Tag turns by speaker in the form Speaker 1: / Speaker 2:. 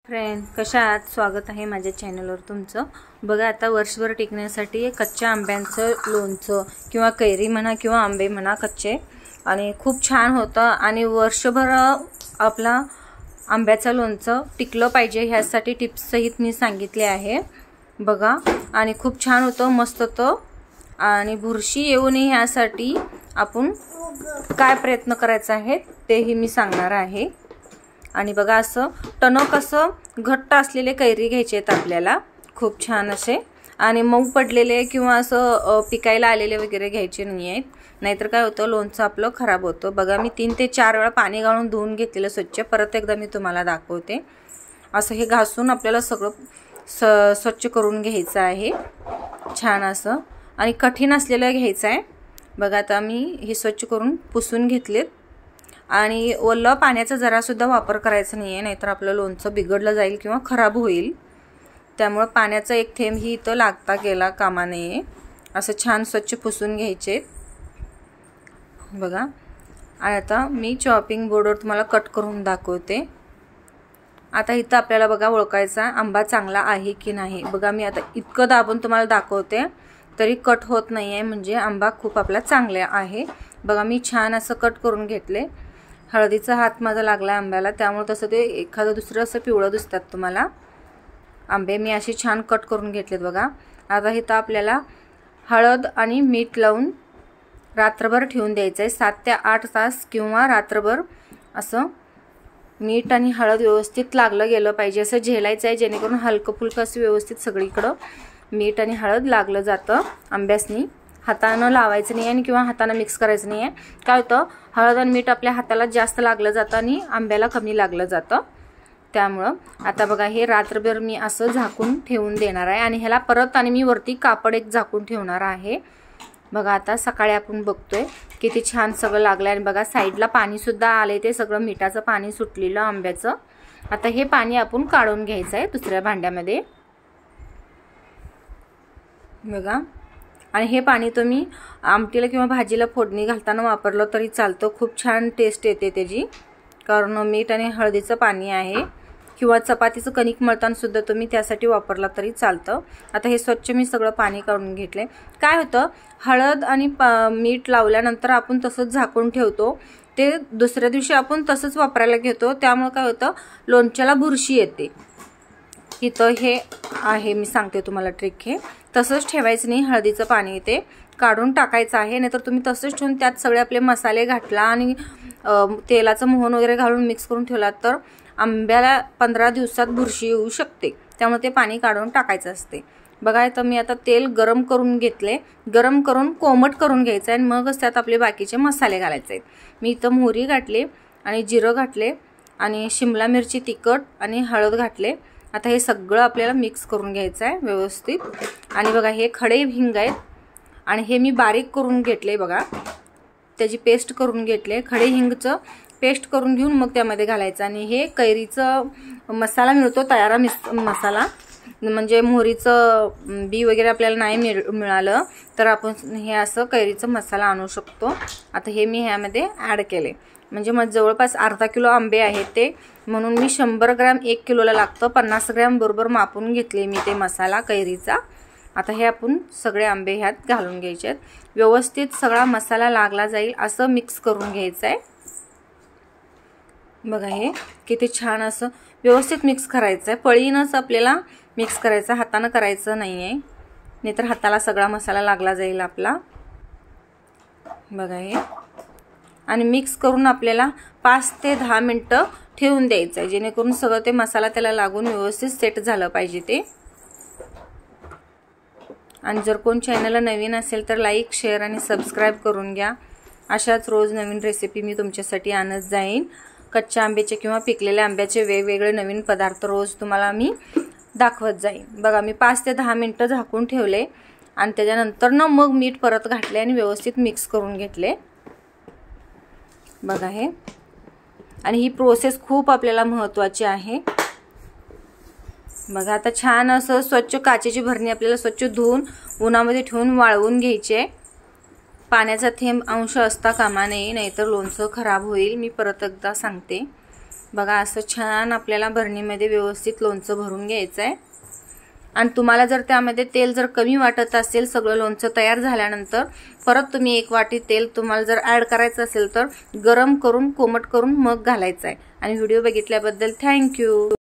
Speaker 1: Friend, कशा आहात? स्वागत आहे माझ्या चॅनलवर तुमचं. बघा, आता वर्षभर टिकण्यासाठी कच्च्या आंब्यांचं लोणचं किंवा कैरी म्हणा किंवा आंबे म्हणा कच्चे, आणि खूप छान होतं. आणि वर्षभर आपला आंब्याचं लोणचं टिकलं पाहिजे ह्यासाठी टिप्स सहित मी सांगितले आहे. बघा, आणि खूप छान होतं, मस्त होतं. आणि बुरशी येऊ नये ह्यासाठी आपण काय प्रयत्न करायचा आहे तेही मी सांगणार आहे. आणि बघा, असं टणक असं घट्ट असलेले कैरी घ्यायचे आहेत आपल्याला, खूप छान असे. आणि मऊ पडलेले किंवा असं पिकायला आलेले वगैरे घ्यायचे नाही आहेत, नाहीतर काय होतं, लोणचं आपलं खराब होतं. बघा, मी 3 ते 4 वेळा पाणी घालून धुवून घेतलेलं स्वच्छ. परत एकदा मी तुम्हाला दाखवते. असं हे घासून आपल्याला सगळं स्वच्छ करून घ्यायचं आहे, छान असं. आणि कठीण असलेलं घ्यायचं आहे. बघा, आता मी हे स्वच्छ करून पुसून घेतलेत. आणि ओलं पाण्याचा जरासुद्धा वापर करायचा नाही आहे, नाहीतर आपलं लोणचं बिघडलं जाईल किंवा खराब होईल. त्यामुळे पाण्याचा एक थेंबही इथं लागता गेला कामा नये. असं छान स्वच्छ पुसून घ्यायचे. बघा, आणि आता मी चॉपिंग बोर्डवर तुम्हाला कट करून दाखवते. आता इथं आपल्याला बघा ओळखायचा आंबा चांगला आहे की नाही. बघा, मी आता इतकं दाबून तुम्हाला दाखवते तरी कट होत नाही आहे, म्हणजे आंबा खूप आपला चांगला आहे. बघा, मी छान असं कट करून घेतले. हळदीचा हात माझा लागला आंब्याला, त्यामुळे तसं ते एखादं दुसरं असं पिवळं दिसतात तुम्हाला आंबे. मी असे छान कट करून घेतलेत. बघा, आता इथं आपल्याला हळद आणि मीठ लावून रात्रभर ठेवून द्यायचं आहे, 7 ते 8 तास किंवा रात्रभर. असं मीठ आणि हळद व्यवस्थित लागलं गेलं पाहिजे, असं झेलायचं आहे, जेणेकरून हलकं फुलकं असं व्यवस्थित सगळीकडं मीठ आणि हळद लागलं जातं आंब्यासनी. हातानं लावायचं नाही आहे किंवा हातानं मिक्स करायचं नाही आहे. काय होतं, हळद आणि मीठ आपल्या हाताला जास्त लागलं जातं आणि आंब्याला कमी लागलं जातं. त्यामुळं आता बघा, हे रात्रभर मी असं झाकून ठेवून देणार आहे. आणि ह्याला परत आणि मी वरती कापड एक झाकून ठेवणार आहे. बघा, आता सकाळी आपण बघतोय किती छान सगळं लागलं आहे. आणि बघा, साईडला पाणीसुद्धा आले, ते सगळं मिठाचं पाणी सुटलेलं आंब्याचं. आता हे पाणी आपण काढून घ्यायचं आहे दुसऱ्या भांड्यामध्ये. बघा, आणि हे पाणी तुम्ही आमटीला किंवा भाजीला फोडणी घालताना वापरलं तरी चालतं, खूप छान टेस्ट येते त्याची, कारण मीठ आणि हळदीचं पाणी आहे. किंवा चपातीचं कणिक मळताना सुद्धा तुम्ही त्यासाठी वापरला तरी चालतं. आता हे स्वच्छ मी सगळं पाणी काढून घेतले. काय होतं, हळद आणि मीठ लावल्यानंतर आपण तसंच झाकून ठेवतो, ते दुसऱ्या दिवशी आपण तसंच वापरायला घेतो. त्यामुळे काय होतं, लोणच्याला बुरशी येते. इथं हे आहे, मी सांगते तुम्हाला ट्रिक. हे तसंच ठेवायचं नाही, हळदीचं पाणी ते काढून टाकायचं आहे. नाहीतर तुम्ही तसंच ठेवून त्यात सगळे आपले मसाले घातला आणि तेलाचं मोहन वगैरे घालून मिक्स करून ठेवला तर आंब्याला 15 दिवसात बुरशी येऊ शकते. त्यामुळे ते पाणी काढून टाकायचं असते. बघा, तर मी आता तेल गरम करून घेतले. गरम करून कोमट करून घ्यायचं आहे आणि मगच त्यात आपले बाकीचे मसाले घालायचे आहेत. मी इथं मोहरी घातले आणि जिरं घातले आणि शिमला मिरची तिखट आणि हळद घातले. आता हे सगळं आपल्याला मिक्स करून घ्यायचं आहे व्यवस्थित. आणि बघा, हे खडे हिंग आहेत आणि हे मी बारीक करून घेतले. बघा, त्याची पेस्ट करून घेतले. खडे हिंगचं पेस्ट करून घेऊन मग त्यामध्ये घालायचं. आणि हे कैरीचं मसाला मिळतो, तयारा मसाला, म्हणजे मोहरीचं बी वगैरे आपल्याला नाही मिळालं तर आपण हे असं कैरीचं मसाला आणू शकतो. आता हे मी ह्यामध्ये ॲड केले. म्हणजे मग जवळपास अर्धा किलो आंबे आहेत ते, म्हणून मी 100 ग्रॅम 1 किलोला लागतं, 50 ग्रॅम बरोबर मापून घेतले मी ते मसाला कैरीचा. आता हे आपण सगळे आंबे ह्यात घालून घ्यायचे आहेत. व्यवस्थित सगळा मसाला लागला जाईल असं मिक्स करून घ्यायचं आहे. बघा, हे किती छान असं व्यवस्थित मिक्स करायचं आहे. पळीनंच आपल्याला मिक्स करायचं, हातानं करायचं नाही आहे, नाहीतर हाताला सगळा मसाला लागला जाईल आपला. बघा, हे आणि मिक्स करून आपल्याला 5 ते 10 मिनटं ठेवून द्यायचं आहे, जेणेकरून सगळं ते मसाला त्याला लागून व्यवस्थित सेट झालं पाहिजे ते. आणि जर कोण चॅनलला नवीन असेल तर लाईक, शेअर आणि सबस्क्राईब करून घ्या. अशाच रोज नवीन रेसिपी मी तुमच्यासाठी आणत जाईन. कच्च्या आंब्याचे किंवा पिकलेल्या आंब्याचे वेगवेगळे नवीन पदार्थ रोज तुम्हाला मी दाखवत जाईन. बघा, मी 5 ते 10 मिनटं झाकून ठेवले आणि त्याच्यानंतर मग मीठ परत घातले आणि व्यवस्थित मिक्स करून घेतले. बघा, हे आणि ही प्रोसेस खूप आपल्याला महत्त्वाची आहे. बघा, आता छान असं स्वच्छ काचेची भरणी आपल्याला स्वच्छ धुवून उन्हामध्ये ठेवून वाळवून घ्यायचे. पाण्याचा थेंब अंश असता कामा नये, नाहीतर लोणचं खराब होईल. मी परत एकदा सांगते. बघा असं छान आपल्याला भरणीमध्ये व्यवस्थित लोणचं भरून घ्यायचं आहे। आणि तुम्हाला जर त्यामध्ये तेल जर कमी वाटत असेल सगळं लोणचं तयार झाल्यानंतर परत तुम्ही 1 वाटी तेल तुम्हाला जर ॲड करायचं असेल तर गरम करून कोमट करून मग घालायचं आहे। आणि व्हिडिओ बघितल्याबद्दल थँक्यू।